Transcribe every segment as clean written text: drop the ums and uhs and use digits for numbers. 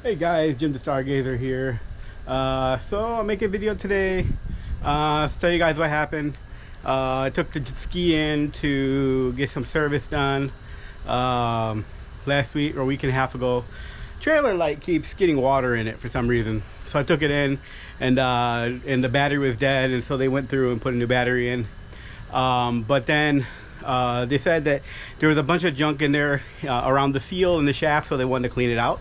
Hey guys, Jim the Stargazer here. So I'll make a video today to tell you guys what happened. I took the ski in to get some service done last week or a week and a half ago. Trailer light keeps getting water in it for some reason, so I took it in, and the battery was dead, and so they went through and put a new battery in. But then they said that there was a bunch of junk in there around the seal and the shaft, so they wanted to clean it out.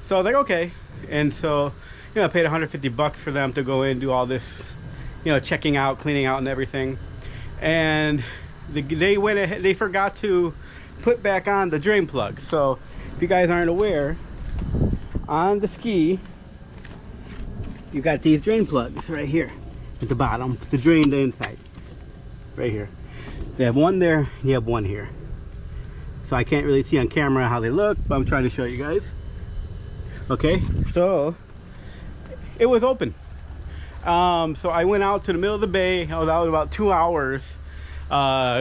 So I was like, okay. And so, I paid 150 bucks for them to go in and do all this, checking out, cleaning out and everything. And they went ahead, they forgot to put back on the drain plug. So if you guys aren't aware, on the ski, you got these drain plugs right here at the bottom to drain the inside. Right here. They have one there, and you have one here. So I can't really see on camera how they look, but I'm trying to show you guys. Okay, so it was open. So I went out to the middle of the bay. I was out about 2 hours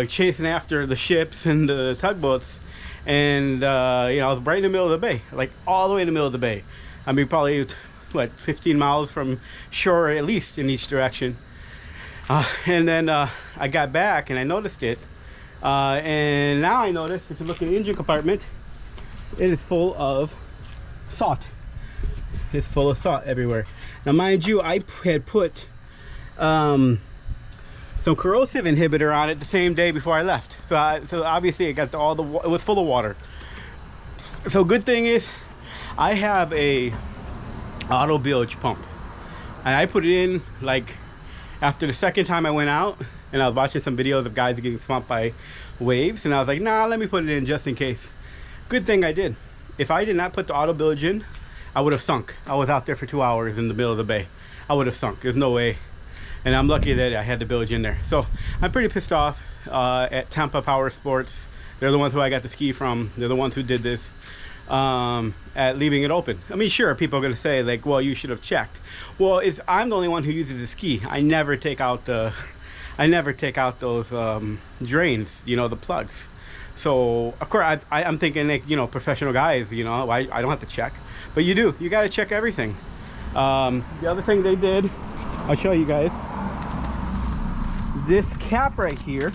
chasing after the ships and the tugboats, and I was right in the middle of the bay, like all the way in the middle of the bay. I mean, probably what, 15 miles from shore at least in each direction. And then I got back and I noticed it, and now I notice, if you look in the engine compartment, it is full of salt. It's full of salt everywhere. Now mind you, I had put some corrosive inhibitor on it the same day before I left, so obviously it got it was full of water. So good thing is I have a auto bilge pump, and I put it in like after the second time I went out, and I was watching some videos of guys getting swamped by waves, and I was like, nah, let me put it in just in case. Good thing I did. If I did not put the auto bilge in, I would have sunk. I was out there for 2 hours in the middle of the bay. I would have sunk. There's no way. And I'm lucky that I had the bilge in there. So I'm pretty pissed off at Tampa Power Sports. They're the ones who I got the ski from. They're the ones who did this, at leaving it open. I mean, sure, people are going to say, like, well, you should have checked. Well, I'm the only one who uses the ski. I never take out those drains, the plugs. So of course I'm thinking, like, professional guys, I don't have to check, but you do. You got to check everything. The other thing they did, I'll show you guys. This cap right here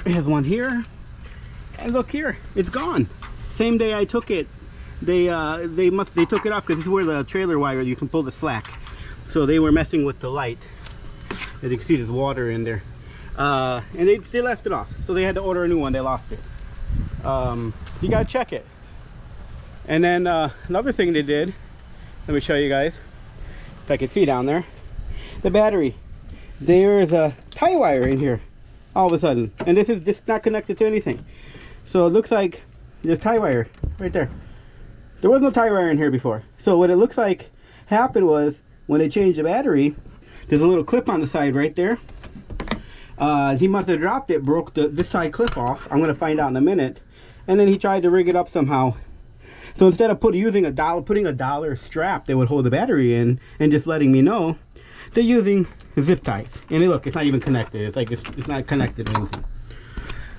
has one here, and look here, it's gone. Same day I took it, they took it off, because this is where the trailer wire, you can pull the slack. So they were messing with the light. As you can see, there's water in there. And they left it off, so they had to order a new one. They lost it. So you gotta check it. And then another thing they did, let me show you guys if I can see down there, the battery. There's a tie wire in here all of a sudden, and this is not connected to anything. So it looks like there's tie wire right there. There was no tie wire in here before. So what it looks like happened was, when they changed the battery, there's a little clip on the side right there. He must have dropped it, broke this side clip off. I'm gonna find out in a minute. And then he tried to rig it up somehow. So instead of putting a dollar strap that would hold the battery in and just letting me know, they're using zip ties. And look, it's not even connected. It's like it's not connected to anything.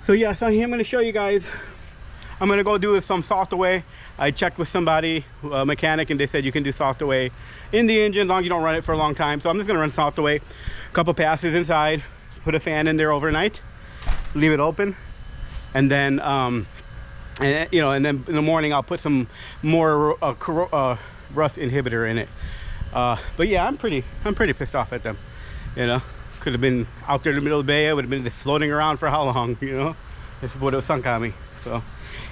So yeah, so I'm gonna show you guys. I'm gonna go do some soft away. I checked with somebody, a mechanic, and they said you can do soft away in the engine as long as you don't run it for a long time. So I'm just gonna run soft away, a couple passes inside, put a fan in there overnight, leave it open, and then and then in the morning I'll put some more rust inhibitor in it. But yeah, I'm pretty pissed off at them. Could have been out there in the middle of the bay. I would have been just floating around for how long? This would have sunk on me. So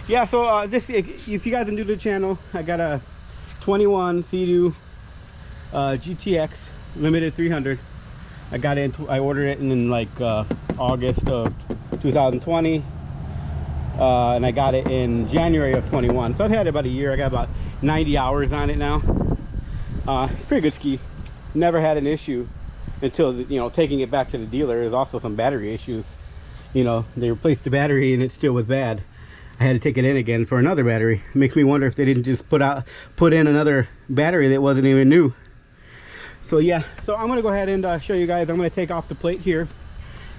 yeah, so if you guys are new to the channel, I got a 21 Seadoo GTX limited 300. I got it. I ordered it in like August of 2020, and I got it in January of 21. So I've had it about a year. I got about 90 hours on it now. It's a pretty good ski. Never had an issue until taking it back to the dealer. There's also some battery issues. They replaced the battery and it still was bad. I had to take it in again for another battery. It makes me wonder if they didn't just put in another battery that wasn't even new. So yeah, so I'm gonna go ahead and show you guys. I'm gonna take off the plate here.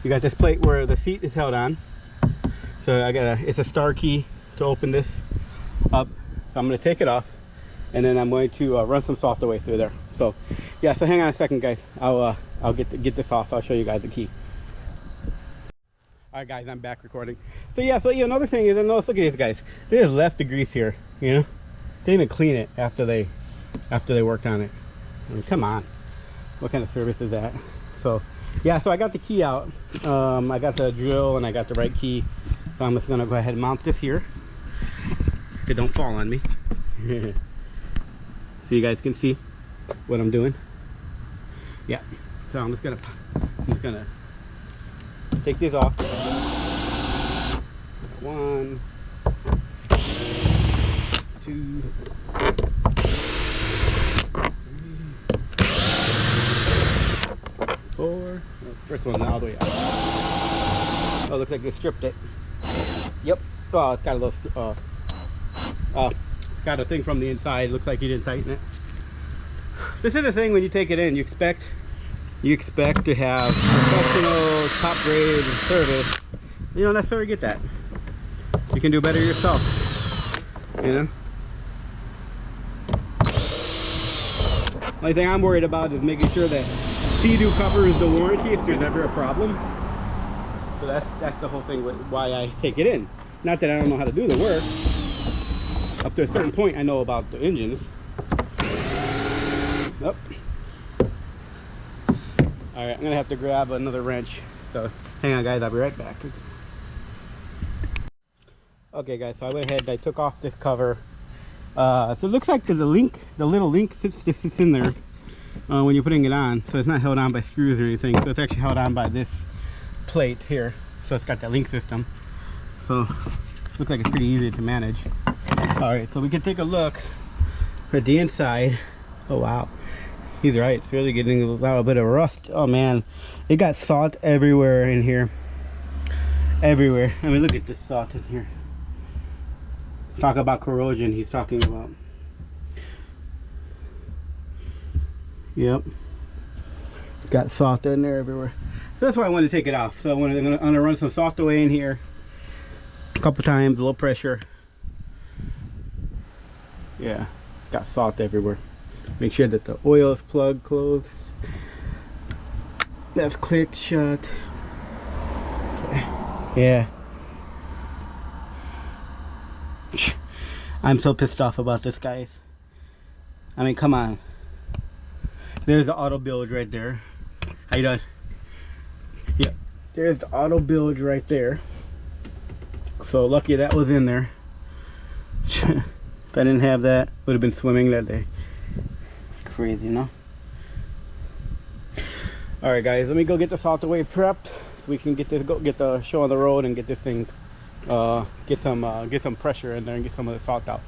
You got this plate where the seat is held on. So it's a star key to open this up. So I'm going to take it off, and then I'm going to run some salt away through there. So yeah, so hang on a second, guys. I'll get this off. I'll show you guys the key. All right, guys, I'm back recording. So yeah, so another thing is, I notice, look at these guys. They just left the grease here. You know, they didn't even clean it after they worked on it. I mean, come on, what kind of service is that? So yeah, so I got the key out. I got the drill and I got the right key. So I'm just gonna go ahead and mount this here. If it don't fall on me. So you guys can see what I'm doing. Yeah. So I'm just gonna take these off. 1, 2, 4. First one all the way out. Oh, looks like they stripped it. Yep. Oh, it's got a little. It's got a thing from the inside. Looks like you didn't tighten it. This is the thing when you take it in. You expect to have professional, top grade service. You don't necessarily get that. You can do better yourself. You know. Only thing I'm worried about is making sure that Seadoo covers the warranty if there's ever a problem. So that's the whole thing with why I take it in. Not that I don't know how to do the work. Up to a certain point, I know about the engines. Yep. All right, I'm gonna have to grab another wrench. So hang on, guys. I'll be right back. Okay, guys. So I went ahead. I took off this cover. So it looks like the little link sits in there when you're putting it on. So it's not held on by screws or anything. So it's actually held on by this plate here. So it's got that link system. So looks like it's pretty easy to manage. All right, so we can take a look at the inside. Oh wow, he's right. It's really getting a little bit of rust. Oh man, it got salt everywhere in here. Everywhere. I mean, look at this salt in here. Talk about corrosion. He's talking about. Yep, it's got salt in there everywhere. So that's why I wanted to take it off. So I'm gonna run some salt away in here a couple times, low pressure. Yeah, it's got salt everywhere. Make sure that the oil is plugged closed. That's click shut. Okay. Yeah. I'm so pissed off about this, guys. I mean, come on. There's the auto bilge right there. How you doing? Yeah, there's the auto bilge right there. So lucky that was in there. If I didn't have that, would have been swimming that day. Crazy, you know. All right, guys, let me go get the salt away prepped so we can get the show on the road and get this thing, get some pressure in there and get some of the salt out.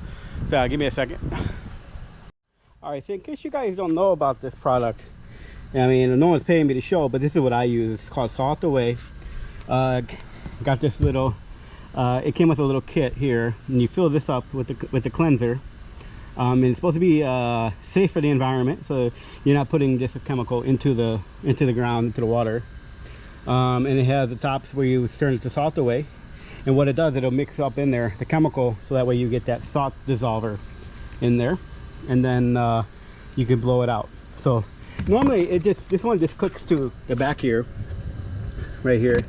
So give me a second. All right, so in case you guys don't know about this product, I mean, no one's paying me to show, but this is what I use. It's called Salt Away. Got this little. It came with a little kit here, and you fill this up with the cleanser. And it's supposed to be safe for the environment, so you're not putting just a chemical into the ground, into the water. And it has the tops where you turn it to salt away, and what it does, it'll mix up in there the chemical, so that way you get that salt dissolver in there, and then you can blow it out. So normally this one just clicks to the back here, right here.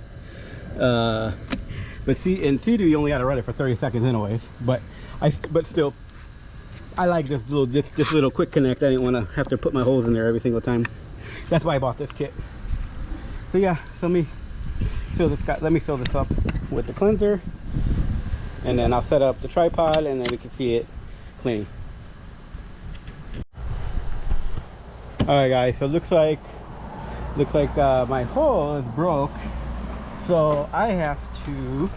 But see, in Seadoo you only got to run it for 30 seconds anyways. But still, I like this little quick connect. I didn't want to have to put my holes in there every single time. That's why I bought this kit. So yeah, so let me fill this up with the cleanser, and then I'll set up the tripod, and then we can see it cleaning. All right, guys. So it looks like my hole is broke. So I have to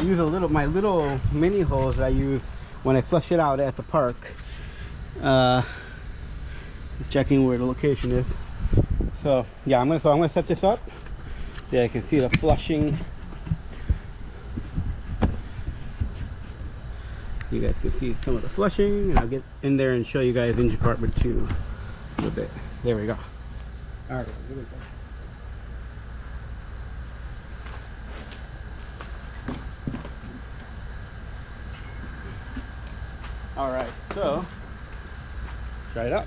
use my little mini hose that I use when I flush it out at the park. Just checking where the location is. So yeah, I'm gonna set this up. Yeah, you can see the flushing. You guys can see some of the flushing, and I'll get in there and show you guys engine compartment 2 a little bit. There we go. All right, here we go. All right, so try it out.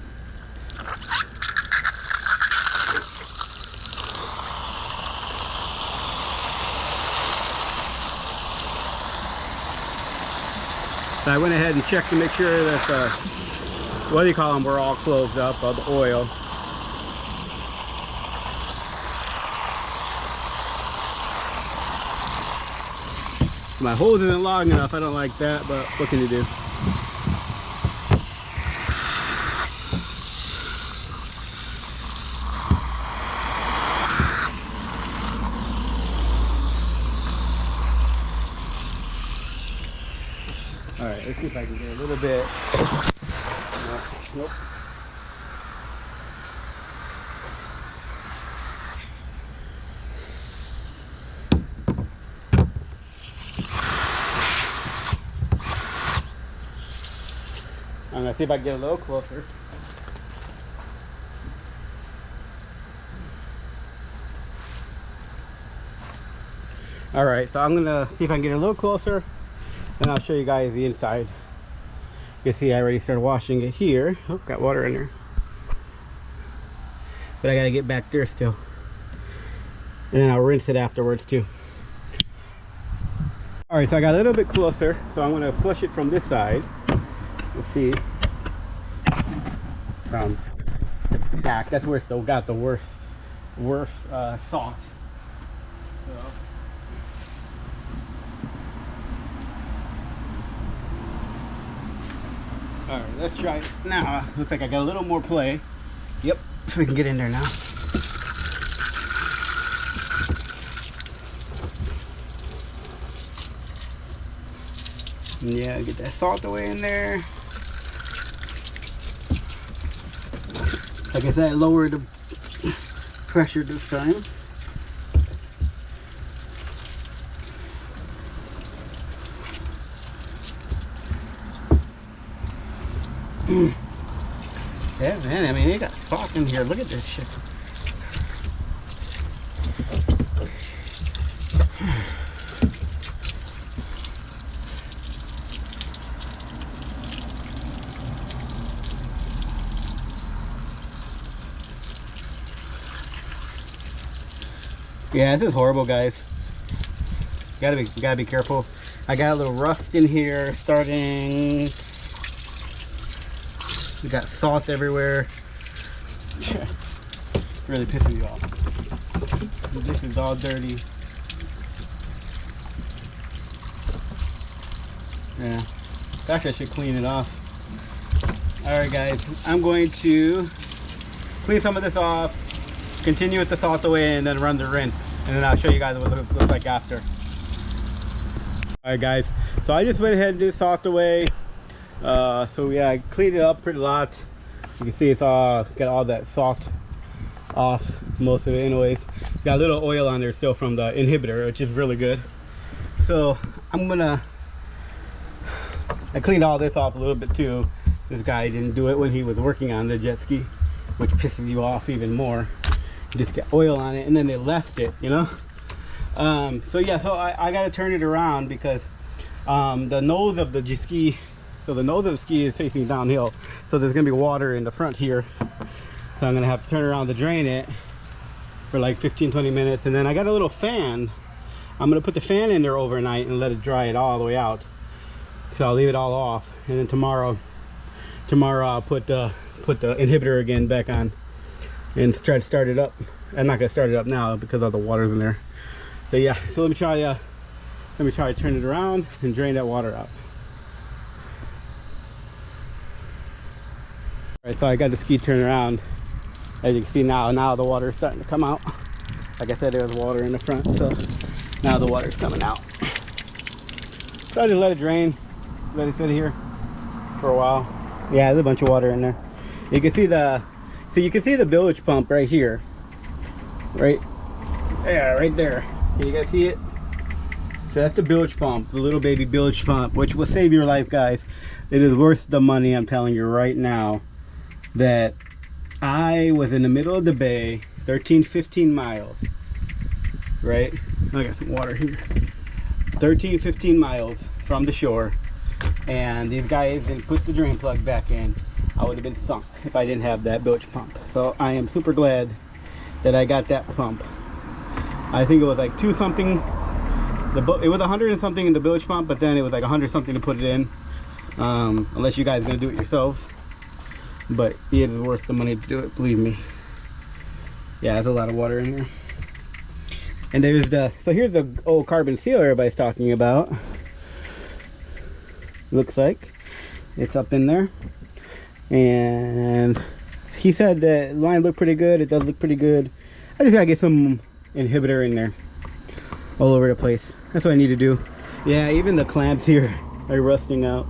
So I went ahead and checked to make sure that what do you call them, were all closed up, the oil. My hose isn't long enough, I don't like that, but what can you do? Alright, let's see if I can get a little bit. Nope. I'm gonna see if I can get a little closer. All right, so I'm gonna see if I can get a little closer, and I'll show you guys the inside. You can see I already started washing it here. Oh, got water in there, but I gotta get back there still, and then I'll rinse it afterwards too. All right, so I got a little bit closer, so I'm gonna flush it from this side. Let's see. From the back, that's where it's still got the worst salt. So. All right, let's try it now. Looks like I got a little more play. Yep, so we can get in there now. Yeah, get that salt away in there. Like I said, I lowered the pressure this time. Yeah, man, I mean, they got salt in here. Look at this shit. Yeah, this is horrible, guys. Gotta be careful. I got a little rust in here starting. We got salt everywhere. Really pissing me off. This is all dirty. Yeah, actually I should clean it off. Alright guys, I'm going to clean some of this off, continue with the salt away, and then run the rinse, and then I'll show you guys what it looks like after. Alright guys, so I just went ahead and did salt away. So yeah, I cleaned it up pretty lot. You can see it's all got all that salt off, most of it anyways. Got a little oil on there still from the inhibitor, which is really good. So I cleaned all this off a little bit too. This guy didn't do it when he was working on the jet ski, which pisses you off even more. You just get oil on it and then they left it, you know. So yeah, so I got to turn it around because the nose of the ski, so the nose of the ski is facing downhill, so there's gonna be water in the front here, so I'm gonna have to turn around to drain it for like 15-20 minutes. And then I got a little fan. I'm gonna put the fan in there overnight and let it dry it all the way out, so I'll leave it all off, and then tomorrow I'll put the inhibitor again back on and try to start it up. I'm not gonna start it up now because all the water's in there. So yeah, so let me try to turn it around and drain that water out. All right, so I got the ski turned around. As you can see now the water is starting to come out. Like I said, there was water in the front, so now the water's coming out. So I just let it drain, let it sit here for a while. Yeah, there's a bunch of water in there. You can see the bilge pump right here, right there. Can you guys see it? So that's the bilge pump, the little baby bilge pump, which will save your life, guys. It is worth the money, I'm telling you right now. That I was in the middle of the bay, 13-15 miles, right? I got some water here. 13-15 miles from the shore. and these guys didn't put the drain plug back in. I would have been sunk if I didn't have that bilge pump. So I am super glad that I got that pump. I think it was like 2 something. It was 100 and something in the bilge pump, but then it was like 100 something to put it in. Unless you guys are gonna do it yourselves, but it is worth the money to do it, believe me. Yeah, there's a lot of water in here. And there's so here's the old carbon seal everybody's talking about. Looks like it's up in there, and he said that line looked pretty good. It does look pretty good. I just gotta get some inhibitor in there all over the place. That's what I need to do. Yeah, even the clamps here are rusting out,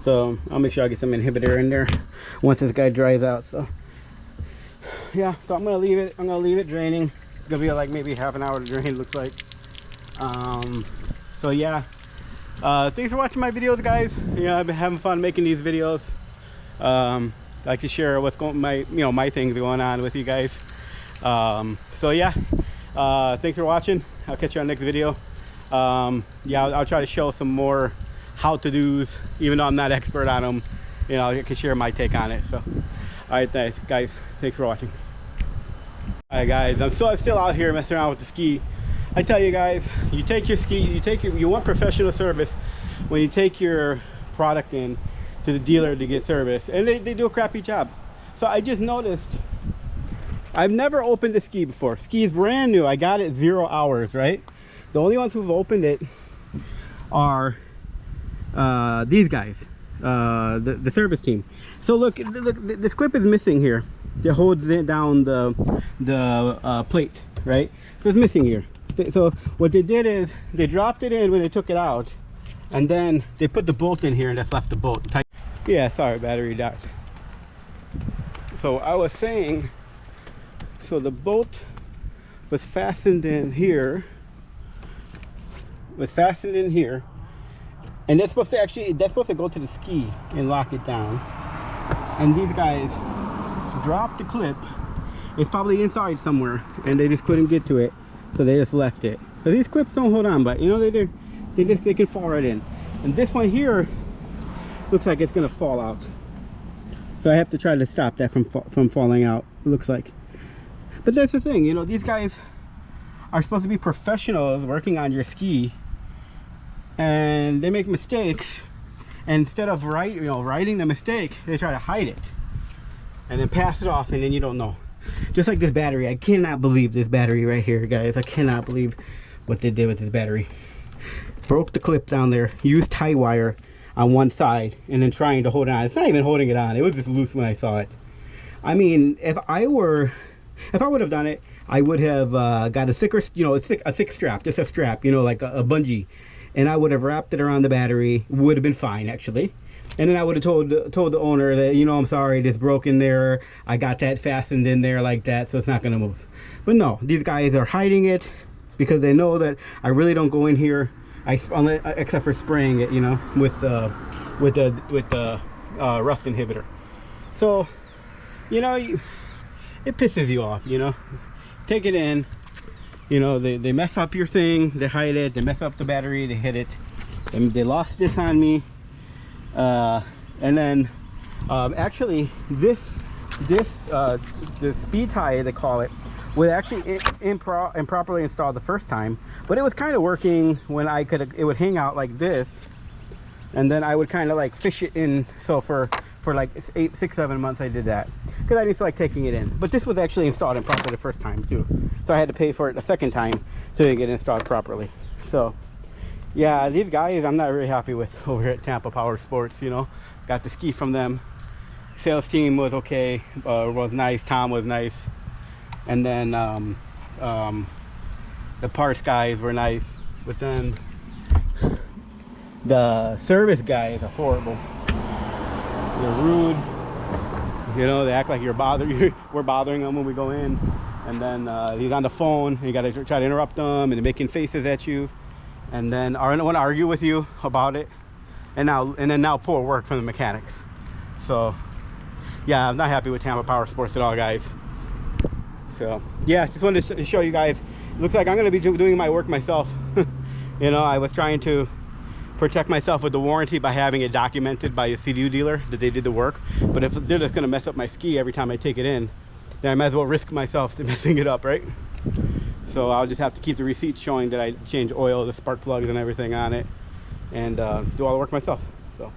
so I'll make sure I get some inhibitor in there once this guy dries out. So yeah, so I'm gonna leave it draining. It's gonna be like maybe half an hour to drain, looks like. So yeah, thanks for watching my videos, guys. I've been having fun making these videos. I like to share what's going, my things going on with you guys. So yeah, thanks for watching. I'll catch you on the next video. Yeah, I'll try to show some more how-to-dos, even though I'm not expert on them. I can share my take on it. So all right, thanks guys, thanks for watching. All right guys, I'm still out here messing around with the ski. I tell you guys, you take your ski, you want professional service when you take your product in to the dealer to get service, and they do a crappy job. So I just noticed, I've never opened a ski before. Ski is brand new. I got it 0 hours, right? The only ones who've opened it are these guys, the service team. So look, this clip is missing here. It holds it down the plate, right? So it's missing here. So what they did is they dropped it in when they took it out, and then they put the bolt in here, and that's left the bolt. Yeah, sorry, battery died. So I was saying, so the bolt was fastened in here, and that's supposed to go to the ski and lock it down. And these guys dropped the clip. It's probably inside somewhere, and they just couldn't get to it, so they just left it. So these clips don't hold on, but they can fall right in. And this one here looks like it's gonna fall out, so I have to try to stop that from falling out, it looks like. But that's the thing, these guys are supposed to be professionals working on your ski, and they make mistakes, and instead of writing the mistake, they try to hide it and then pass it off, and then you don't know. Just like this battery, I cannot believe this battery right here, guys. I cannot believe what they did with this battery. Broke the clip down there, used tie wire on one side, and then trying to hold it on. It's not even holding it on, it was just loose when I saw it. I mean, if I would have done it, I would have got a thicker, a thick strap, just a strap, like a bungee, and I would have wrapped it around the battery. Would have been fine, actually. And then I would have told the owner that, I'm sorry, this broke in there, I got that fastened in there like that, so it's not gonna move. But no, these guys are hiding it because they know that I really don't go in here, except for spraying it, with the rust inhibitor. So it pisses you off, take it in, they mess up your thing, they hide it, they mess up the battery, they hit it, and they lost this on me. And then actually the speed tie, they call it, was actually improperly installed the first time, but it was kind of working when it would hang out like this, and then I would kind of like fish it in. So for like 6-7 months I did that because I didn't feel like taking it in. But this was actually installed improperly the first time too, so I had to pay for it a second time to get it installed properly. So yeah, these guys I'm not very happy with over at Tampa Power Sports. Got the ski from them. Sales team was okay, was nice. Tom was nice, and then the parts guys were nice, but then the service guys are horrible. They're rude. They act like we're bothering them when we go in, and then he's on the phone, and you gotta try to interrupt them, and they're making faces at you, and then want to argue with you about it, and then now poor work from the mechanics. So yeah, I'm not happy with Tampa Power Sports at all, guys. So yeah, just wanted to show you guys. It looks like I'm going to be doing my work myself. I was trying to protect myself with the warranty by having it documented by a Seadoo dealer that they did the work. But if they're just gonna mess up my ski every time I take it in, then I might as well risk myself to messing it up, right? So I'll just have to keep the receipt showing that I change oil, the spark plugs and everything on it, and do all the work myself. So,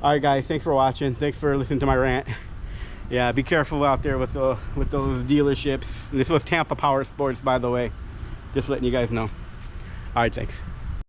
all right guys, thanks for watching. Thanks for listening to my rant. Yeah, be careful out there with those dealerships. This was Tampa Power Sports, by the way. Just letting you guys know. All right, thanks.